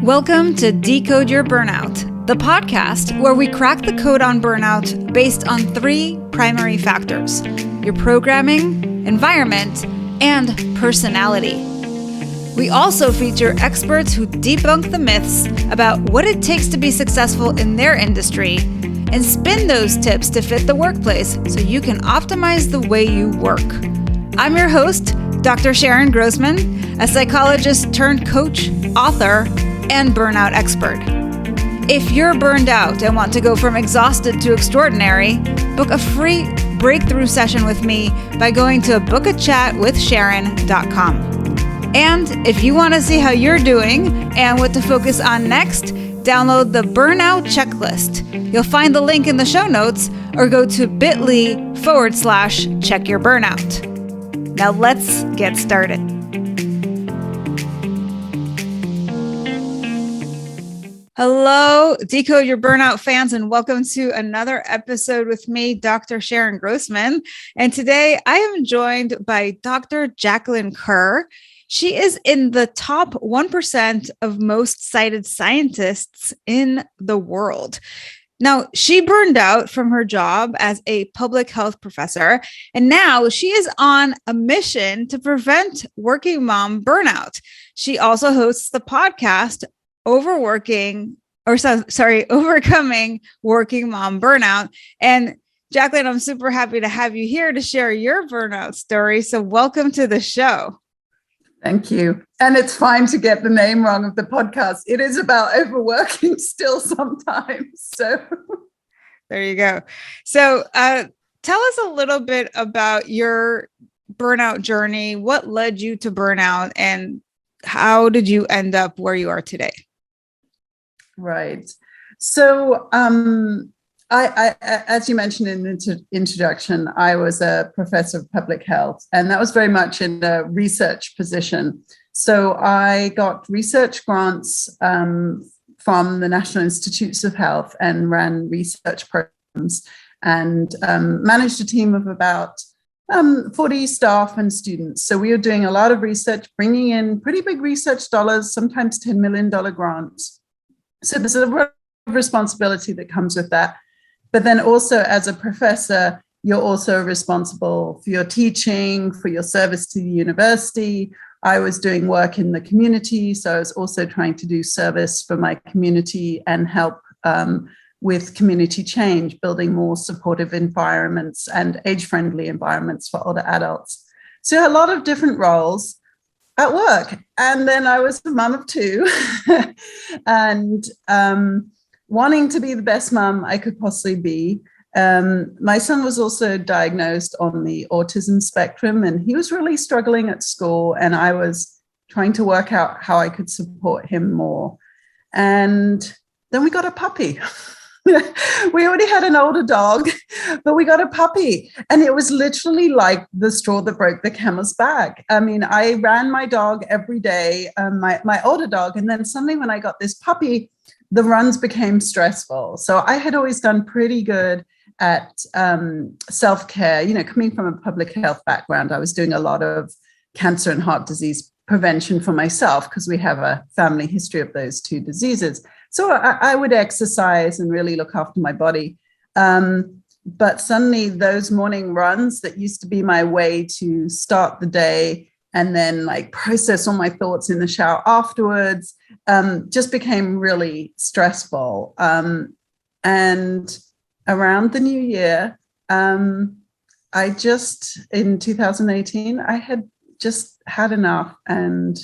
Welcome to Decode Your Burnout, the podcast where we crack the code on burnout based on three primary factors: your programming, environment, and personality. We also feature experts who debunk the myths about what it takes to be successful in their industry and spin those tips to fit the workplace so you can optimize the way you work. I'm your host, Dr. Sharon Grossman, a psychologist turned coach, author, and burnout expert. If you're burned out and want to go from exhausted to extraordinary, book a free breakthrough session with me by going to bookachatwithsharon.com. And if you want to see how you're doing and what to focus on next, download the Burnout Checklist. You'll find the link in the show notes or go to bit.ly/checkyourburnout. Now let's get started. Hello, Decode Your Burnout fans, and welcome to another episode with me, Dr. Sharon Grossman. And today I am joined by Dr. Jacqueline Kerr. She is in the top 1% of most cited scientists in the world. Now, she burned out from her job as a public health professor, and now she is on a mission to prevent working mom burnout. She also hosts the podcast Overcoming Working Mom Burnout. And Jacqueline, I'm super happy to have you here to share your burnout story. So welcome to the show. Thank you. And it's fine to get the name wrong of the podcast. It is about overworking still sometimes. So there you go. So tell us a little bit about your burnout journey. What led you to burnout and how did you end up where you are today? Right. So I as you mentioned in the introduction, I was a professor of public health, and that was very much in a research position. So I got research grants from the National Institutes of Health and ran research programs and managed a team of about 40 staff and students. So we were doing a lot of research, bringing in pretty big research dollars, sometimes $10 million grants. So there's a lot of responsibility that comes with that. But then also as a professor, you're also responsible for your teaching, for your service to the university. I was doing work in the community, so I was also trying to do service for my community and help with community change, building more supportive environments and age-friendly environments for older adults. So a lot of different roles at work. And then I was a mum of two and wanting to be the best mum I could possibly be. My son was also diagnosed on the autism spectrum, and he was really struggling at school, and I was trying to work out how I could support him more. And then we got a puppy. We already had an older dog, but we got a puppy. And it was literally like the straw that broke the camel's back. I mean, I ran my dog every day, my older dog. And then suddenly when I got this puppy, the runs became stressful. So I had always done pretty good at self-care. You know, coming from a public health background, I was doing a lot of cancer and heart disease prevention for myself because we have a family history of those two diseases. So I would exercise and really look after my body. But suddenly those morning runs that used to be my way to start the day and then like process all my thoughts in the shower afterwards just became really stressful. And around the new year, in 2018, I had just had enough and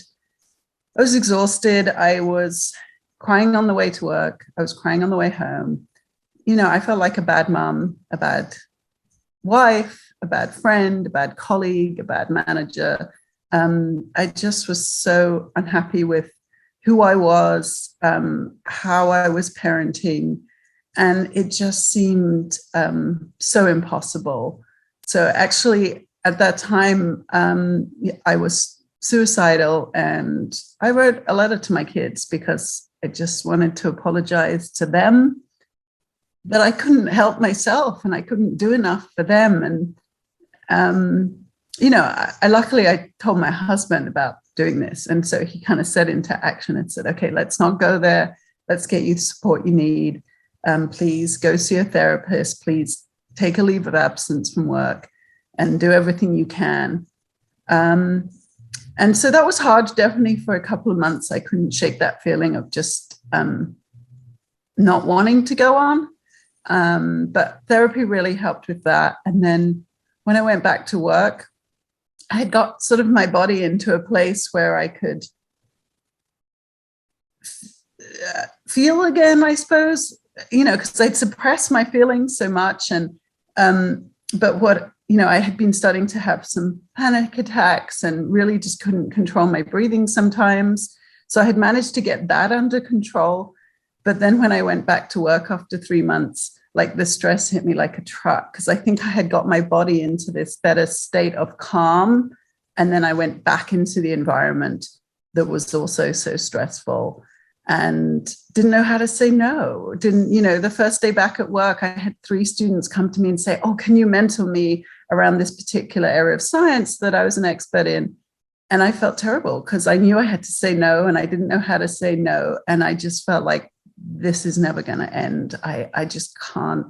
I was exhausted. I was crying on the way to work. I was crying on the way home. You know, I felt like a bad mom, a bad wife, a bad friend, a bad colleague, a bad manager. I just was so unhappy with who I was, how I was parenting, and it just seemed so impossible. So actually, at that time, I was suicidal, and I wrote a letter to my kids because I just wanted to apologize to them, but I couldn't help myself and I couldn't do enough for them. And luckily I told my husband about doing this. And so he kind of set into action and said, okay, let's not go there. Let's get you the support you need. Please go see a therapist. Please take a leave of absence from work and do everything you can. And so that was hard, definitely for a couple of months. I couldn't shake that feeling of just not wanting to go on. But therapy really helped with that. And then when I went back to work, I had got sort of my body into a place where I could feel again, I suppose, because I'd suppressed my feelings so much. And, but what, I had been starting to have some panic attacks and really just couldn't control my breathing sometimes. So I had managed to get that under control. But then when I went back to work after 3 months, like the stress hit me like a truck, because I think I had got my body into this better state of calm. And then I went back into the environment that was also so stressful and didn't know how to say no. The first day back at work, I had 3 students come to me and say, oh, can you mentor me around this particular area of science that I was an expert in? And I felt terrible because I knew I had to say no and I didn't know how to say no. And I just felt like this is never going to end. I just can't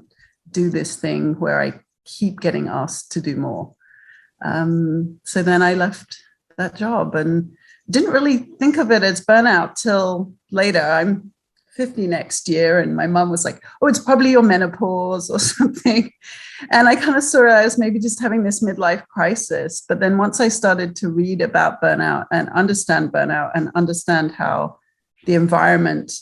do this thing where I keep getting asked to do more. So then I left that job and didn't really think of it as burnout till later. I'm 50 next year, and my mom was like, oh, it's probably your menopause or something. And I kind of saw it as maybe just having this midlife crisis. But then once I started to read about burnout and understand how the environment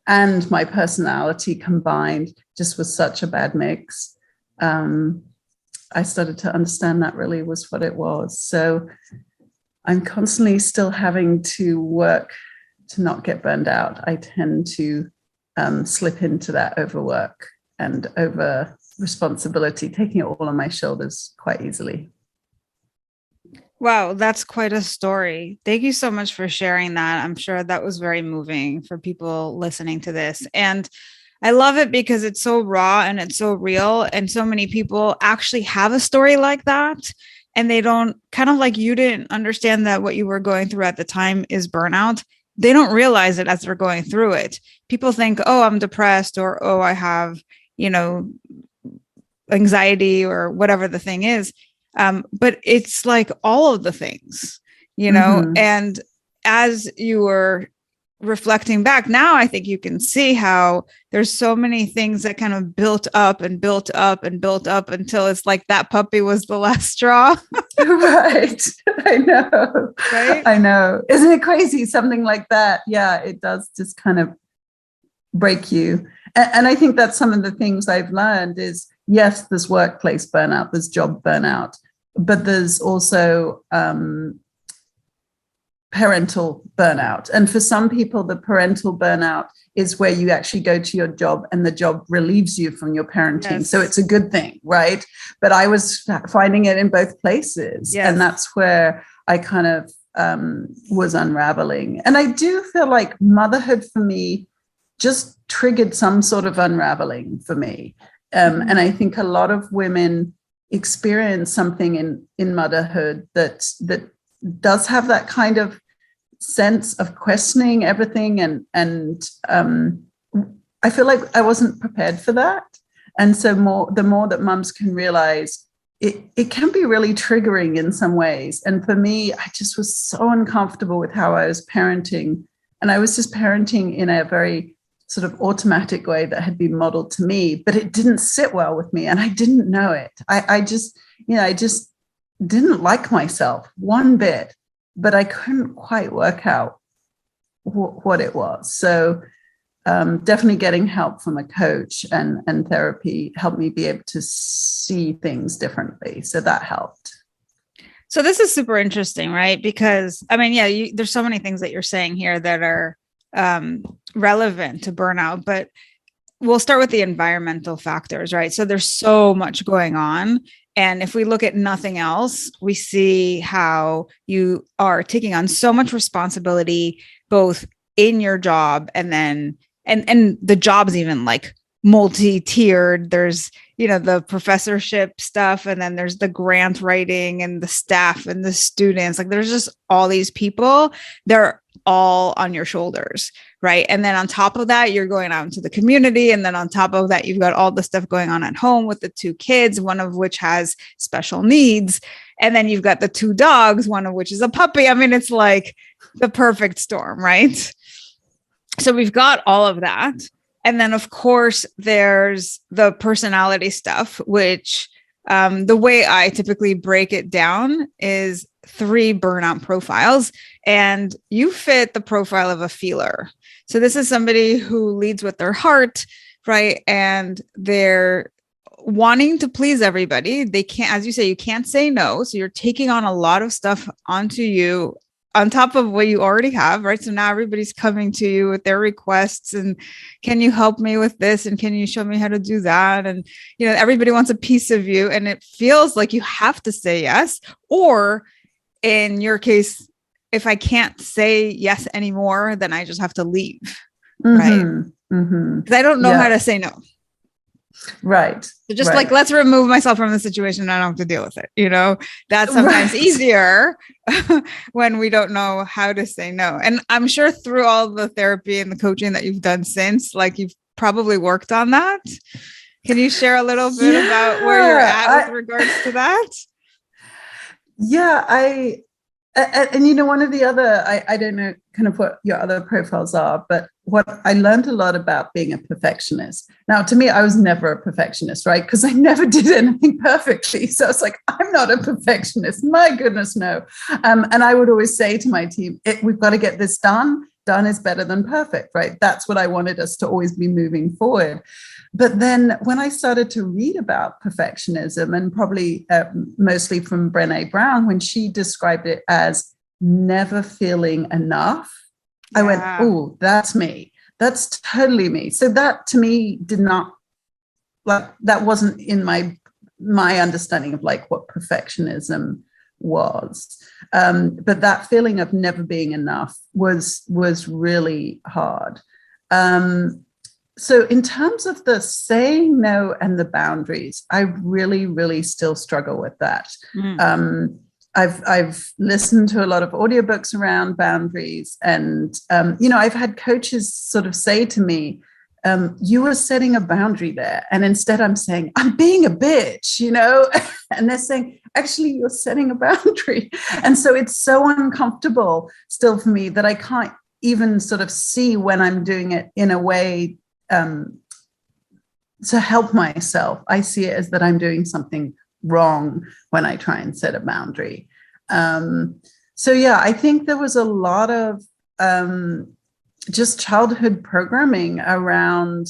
and my personality combined just was such a bad mix, I started to understand that really was what it was. So I'm constantly still having to work to not get burned out. I tend to slip into that overwork and over responsibility, taking it all on my shoulders quite easily. Wow, that's quite a story. Thank you so much for sharing that. I'm sure that was very moving for people listening to this. And I love it because it's so raw and it's so real. And so many people actually have a story like that. And they don't, kind of like you didn't understand that what you were going through at the time is burnout. They don't realize it as they're going through it. People think, oh, I'm depressed, or, oh, I have, anxiety, or whatever the thing is. But it's like all of the things, and as you were reflecting back now, I think you can see how there's so many things that kind of built up and built up and built up until it's like that puppy was the last straw. Right. I know. Right. I know. Isn't it crazy? Something like that. Yeah, it does just kind of break you. And I think that's some of the things I've learned is, yes, there's workplace burnout, there's job burnout, but there's also parental burnout. And for some people, the parental burnout is where you actually go to your job and the job relieves you from your parenting. Yes. So it's a good thing, right? But I was finding it in both places. Yes. And that's where I kind of was unraveling. And I do feel like motherhood for me just triggered some sort of unraveling for me. And I think a lot of women experience something in motherhood that does have that kind of sense of questioning everything. And I feel like I wasn't prepared for that. And so the more that mums can realize it can be really triggering in some ways. And for me, I just was so uncomfortable with how I was parenting. And I was just parenting in a very sort of automatic way that had been modeled to me, but it didn't sit well with me. And I didn't know it. I just didn't like myself one bit, but I couldn't quite work out what it was. So definitely getting help from a coach and therapy helped me be able to see things differently. So that helped. So this is super interesting, right? Because there's so many things that you're saying here that are relevant to burnout, but we'll start with the environmental factors, right? So there's so much going on. And if we look at nothing else, we see how you are taking on so much responsibility, both in your job and then, and the job's even like multi-tiered. There's, the professorship stuff, and then there's the grant writing and the staff and the students. Like there's just all these people. They're all on your shoulders, right? And then on top of that, you're going out into the community. And then on top of that, you've got all the stuff going on at home with the 2 kids, one of which has special needs. And then you've got the 2 dogs, one of which is a puppy. I mean, it's like the perfect storm, right? So we've got all of that. And then, of course, there's the personality stuff, which the way I typically break it down is 3 burnout profiles. And you fit the profile of a feeler. So this is somebody who leads with their heart, right? And they're wanting to please everybody. They can't, as you say, you can't say no. So you're taking on a lot of stuff onto you on top of what you already have, right? So now everybody's coming to you with their requests and can you help me with this? And can you show me how to do that? And, everybody wants a piece of you and it feels like you have to say yes. Or in your case, if I can't say yes anymore, then I just have to leave, right? Because I don't know how to say no. Right. So just like, let's remove myself from the situation. I don't have to deal with it. That's sometimes easier when we don't know how to say no. And I'm sure through all the therapy and the coaching that you've done since, like you've probably worked on that. Can you share a little bit about where you're at with regards to that? Yeah, and one of the other, I don't know kind of what your other profiles are, but what I learned a lot about being a perfectionist. Now, to me, I was never a perfectionist, right? Because I never did anything perfectly. So it's like, I'm not a perfectionist. My goodness, no. And I would always say to my team, we've got to get this done. Done is better than perfect, right? That's what I wanted us to always be moving forward. But then when I started to read about perfectionism, and probably mostly from Brené Brown, when she described it as never feeling enough, I went, oh, that's me. That's totally me. So that to me did not, like, that wasn't in my understanding of like what perfectionism was. But that feeling of never being enough was really hard. So in terms of the saying no and the boundaries, I really, really still struggle with that. I've listened to a lot of audiobooks around boundaries, and I've had coaches sort of say to me, you were setting a boundary there, and instead I'm saying I'm being a bitch, and they're saying actually you're setting a boundary, and so it's so uncomfortable still for me that I can't even sort of see when I'm doing it in a way to help myself. I see it as that I'm doing something wrong when I try and set a boundary. So yeah, I think there was a lot of just childhood programming around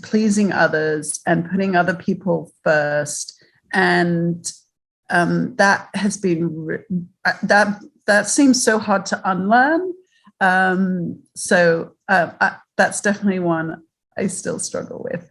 pleasing others and putting other people first. And that has been, that seems so hard to unlearn. So that's definitely one I still struggle with.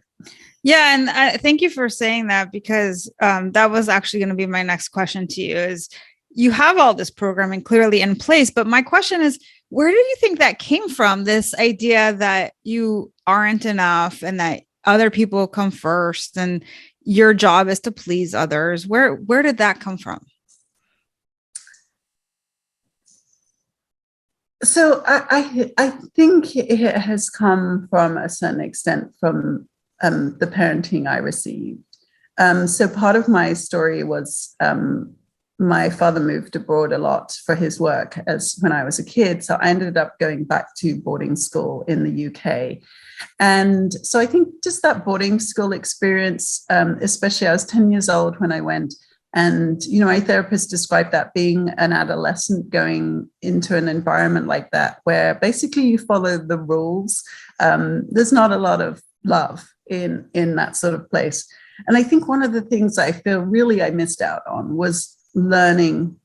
Yeah. And thank you for saying that, because that was actually going to be my next question to you. Is you have all this programming clearly in place, but my question is, where do you think that came from? This idea that you aren't enough and that other people come first and your job is to please others. Where did that come from? So I think it has come from a certain extent from the parenting I received. So part of my story was my father moved abroad a lot for his work when I was a kid. So I ended up going back to boarding school in the UK. And so I think just that boarding school experience, especially I was 10 years old when I went. And, my therapist described that being an adolescent going into an environment like that, where basically you follow the rules. There's not a lot of love in that sort of place. And I think one of the things I feel really I missed out on was learning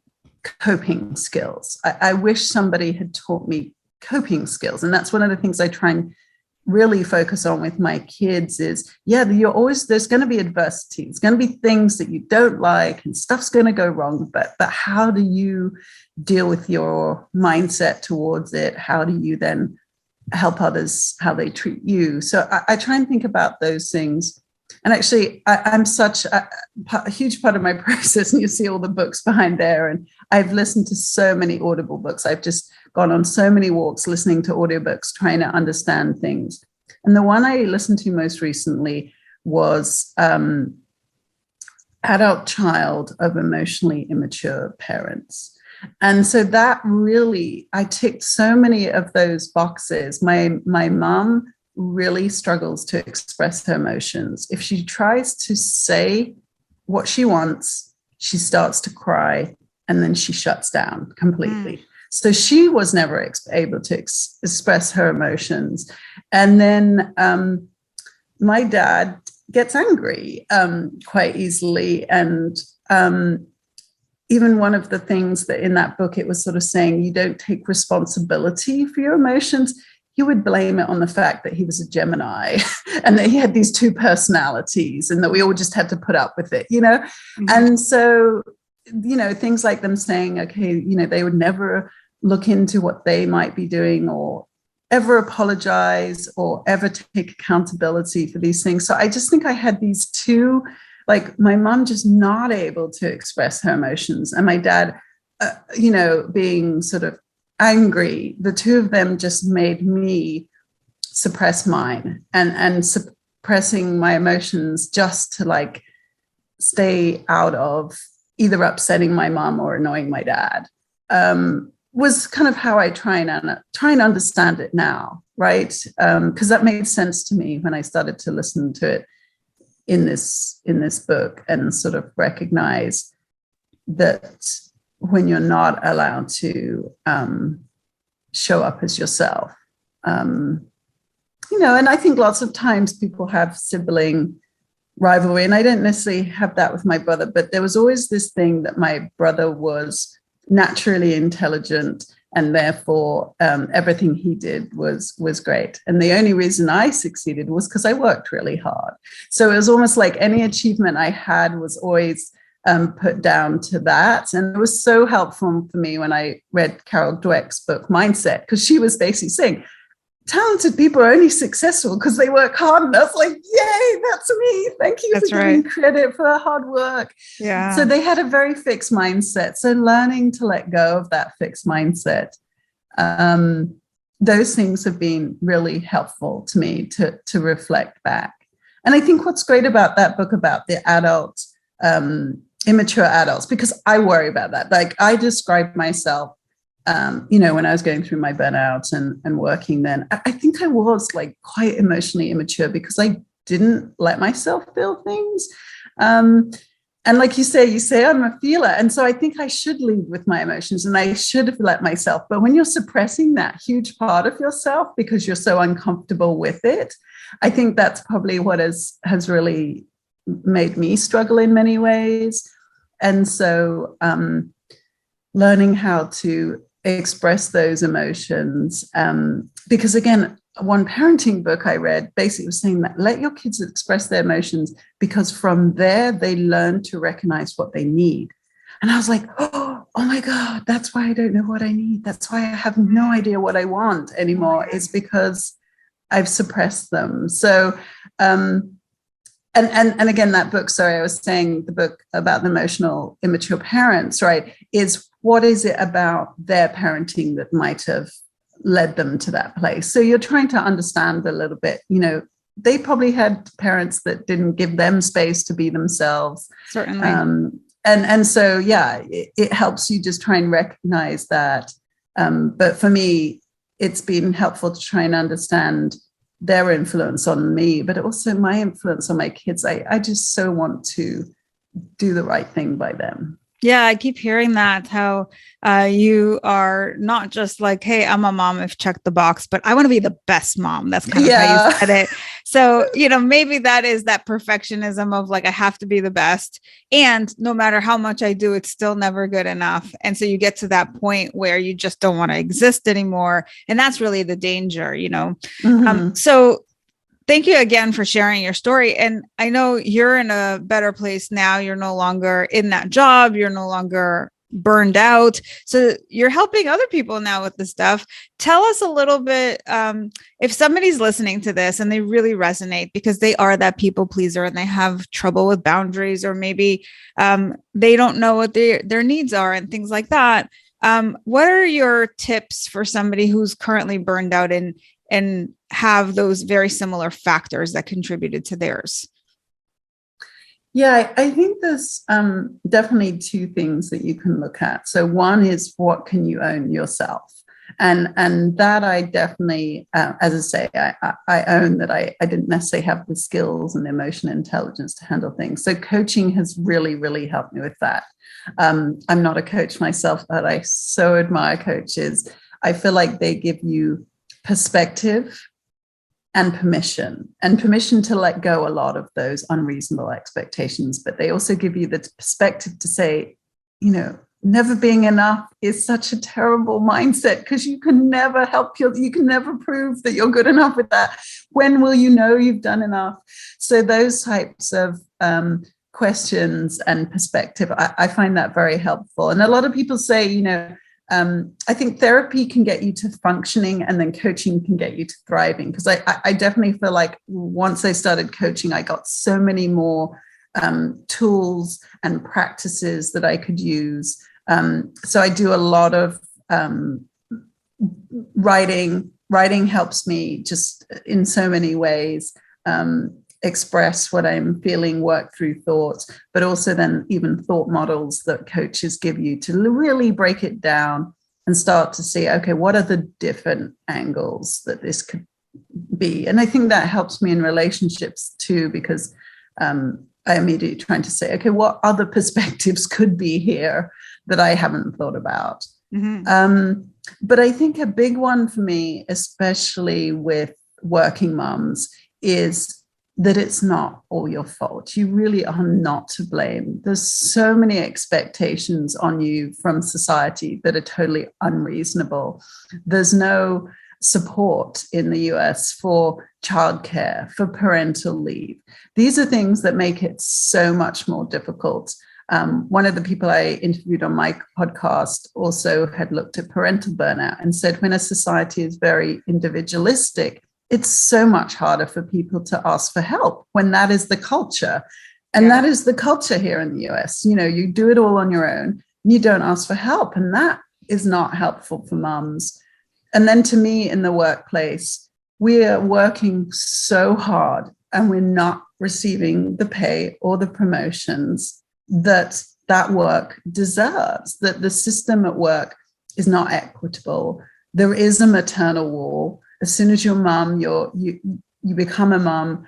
coping skills. I wish somebody had taught me coping skills. And that's one of the things I try and really focus on with my kids is, there's going to be adversity. It's going to be things that you don't like and stuff's going to go wrong. But how do you deal with your mindset towards it? How do you then help others how they treat you. So I try and think about those things. And actually, I'm such a huge part of my process, and you see all the books behind there. And I've listened to so many Audible books. I've just gone on so many walks listening to audiobooks, trying to understand things. And the one I listened to most recently was Adult Child of Emotionally Immature Parents. And so that really, I ticked so many of those boxes. My mom really struggles to express her emotions. If she tries to say what she wants, she starts to cry, and then she shuts down completely. So she was never able to express her emotions. And then my dad gets angry quite easily. And even one of the things that in that book, it was sort of saying, you don't take responsibility for your emotions. He would blame it on the fact that he was a Gemini and that he had these two personalities and that we all just had to put up with it, Mm-hmm. And so, things like them saying, okay, they would never look into what they might be doing or ever apologize or ever take accountability for these things. So I just think I had these two, like my mom just not able to express her emotions, and my dad, being sort of angry. The two of them just made me suppress mine and suppressing my emotions just to like stay out of either upsetting my mom or annoying my dad. Was kind of how I try and understand it now, right? Because that made sense to me when I started to listen to it in this book and sort of recognize that when you're not allowed to show up as yourself, and I think lots of times people have sibling rivalry, and I didn't necessarily have that with my brother, but there was always this thing that my brother was naturally intelligent, and therefore everything he did was great. And the only reason I succeeded was because I worked really hard. So it was almost like any achievement I had was always put down to that. And it was so helpful for me when I read Carol Dweck's book, Mindset, because she was basically saying, talented people are only successful because they work hard. And I was like, yay, that's me. Thank you for giving credit for hard work. Yeah. So they had a very fixed mindset. So learning to let go of that fixed mindset, those things have been really helpful to me to reflect back. And I think what's great about that book about the adult, immature adults, because I worry about that. Like I describe myself, when I was going through my burnout and working then, I think I was like quite emotionally immature because I didn't let myself feel things. And like you say I'm a feeler. And so I think I should lead with my emotions and I should have let myself. But when you're suppressing that huge part of yourself because you're so uncomfortable with it, I think that's probably what has really made me struggle in many ways. And so learning how to express those emotions, because again, one parenting book I read basically was saying that let your kids express their emotions because from there they learn to recognize what they need. And I was like, oh my God, that's why I don't know what I need. That's why I have no idea what I want anymore. It's because I've suppressed them. So, and again, that book, I was saying the book about the emotional immature parents, right, is what is it about their parenting that might have led them to that place? So you're trying to understand a little bit, they probably had parents that didn't give them space to be themselves. Certainly. And so, yeah, it helps you just try and recognize that. But for me, it's been helpful to try and understand their influence on me, but also my influence on my kids. I just so want to do the right thing by them. Yeah, I keep hearing that, how you are not just like, hey, I'm a mom, I've checked the box, but I want to be the best mom. That's kind of how you said it. So, maybe that is that perfectionism of like, I have to be the best. And no matter how much I do, it's still never good enough. And so you get to that point where you just don't want to exist anymore. And that's really the danger, Mm-hmm. So thank you again for sharing your story. And I know you're in a better place now. You're no longer in that job. You're no longer burned out. So you're helping other people now with this stuff. Tell us a little bit, if somebody's listening to this and they really resonate because they are that people pleaser and they have trouble with boundaries, or maybe they don't know what their needs are and things like that. What are your tips for somebody who's currently burned out and have those very similar factors that contributed to theirs? Yeah, I think there's definitely two things that you can look at. So one is, what can you own yourself? And that I definitely, as I say, I own that I didn't necessarily have the skills and the emotional intelligence to handle things. So coaching has really, really helped me with that. I'm not a coach myself, but I so admire coaches. I feel like they give you perspective and permission to let go a lot of those unreasonable expectations. But they also give you the perspective to say, never being enough is such a terrible mindset, because you can never you can never prove that you're good enough with that. When will you know you've done enough? So those types of questions and perspective, I find that very helpful. And a lot of people say, I think therapy can get you to functioning, and then coaching can get you to thriving. Because I definitely feel like once I started coaching, I got so many more tools and practices that I could use. So I do a lot of writing. Writing helps me just in so many ways express what I'm feeling, work through thoughts, but also then even thought models that coaches give you to really break it down and start to see, okay, what are the different angles that this could be? And I think that helps me in relationships too, because I immediately trying to say, okay, what other perspectives could be here that I haven't thought about? Mm-hmm. But I think a big one for me, especially with working moms, is that it's not all your fault. You really are not to blame. There's so many expectations on you from society that are totally unreasonable. There's no support in the US for childcare, for parental leave. These are things that make it so much more difficult. One of the people I interviewed on my podcast also had looked at parental burnout and said, when a society is very individualistic, it's so much harder for people to ask for help when that is the culture. And that is the culture here in the US. You do it all on your own and you don't ask for help. And that is not helpful for mums. And then to me, in the workplace, we are working so hard and we're not receiving the pay or the promotions that work deserves, that the system at work is not equitable. There is a maternal wall. As soon as you're mum, you become a mum.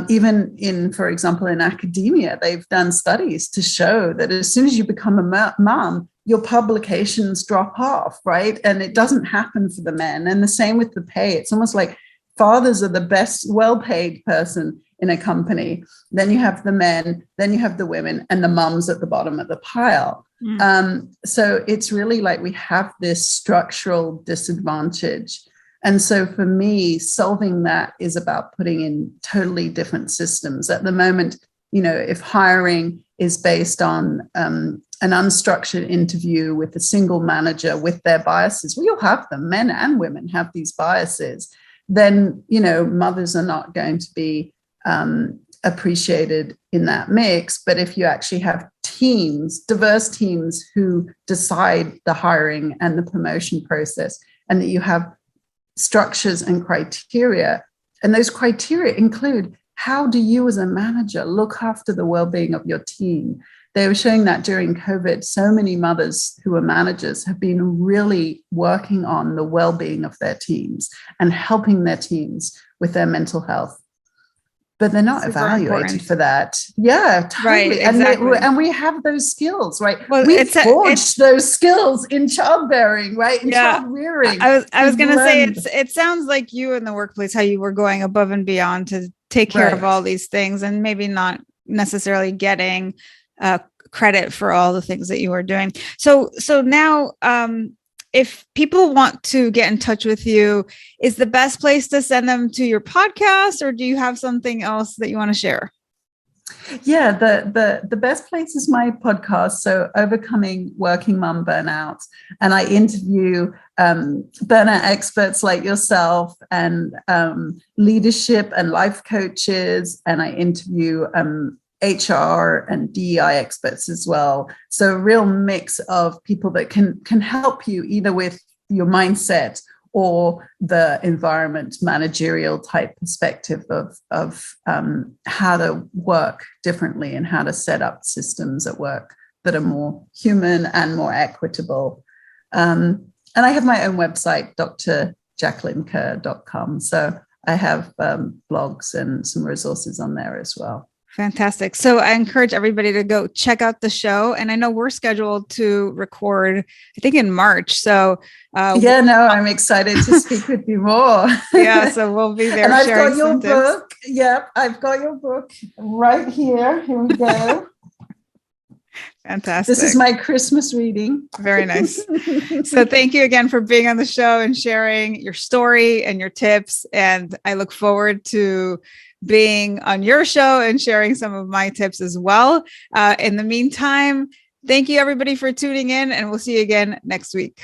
Even in, for example, in academia, they've done studies to show that as soon as you become a mum, your publications drop off, right? And it doesn't happen for the men. And the same with the pay. It's almost like fathers are the best, well-paid person in a company. Then you have the men, then you have the women, and the mums at the bottom of the pile. So it's really like we have this structural disadvantage. And so for me, solving that is about putting in totally different systems. At the moment, if hiring is based on an unstructured interview with a single manager with their biases, we all have them, men and women have these biases, then, mothers are not going to be appreciated in that mix. But if you actually have teams, diverse teams who decide the hiring and the promotion process, and that you have structures and criteria, and those criteria include, how do you as a manager look after the well-being of your team? They were showing that during COVID, so many mothers who are managers have been really working on the well-being of their teams and helping their teams with their mental health. But they're not evaluated for that. Yeah, totally. Right, exactly. And we have those skills, right? Well, we forged those skills in childbearing, right? In child rearing. I was going to say, it sounds like you in the workplace, how you were going above and beyond to take care of all these things, and maybe not necessarily getting credit for all the things that you were doing. So now, if people want to get in touch with you, is the best place to send them to your podcast, or do you have something else that you want to share? Yeah, the best place is my podcast. So Overcoming Working Mom Burnout. And I interview burnout experts like yourself and leadership and life coaches. And I interview HR and DEI experts as well. So a real mix of people that can help you either with your mindset or the environment managerial type perspective of how to work differently and how to set up systems at work that are more human and more equitable. And I have my own website, drjacquelinekerr.com. So I have blogs and some resources on there as well. Fantastic. So I encourage everybody to go check out the show. And I know we're scheduled to record, I think in March. So I'm excited to speak with you more. Yeah, so we'll be there. And I've got your book. Yep, I've got your book right here. Here we go. Fantastic. This is my Christmas reading. Very nice. So thank you again for being on the show and sharing your story and your tips. And I look forward to being on your show and sharing some of my tips as well. In the meantime, thank you everybody for tuning in, and we'll see you again next week.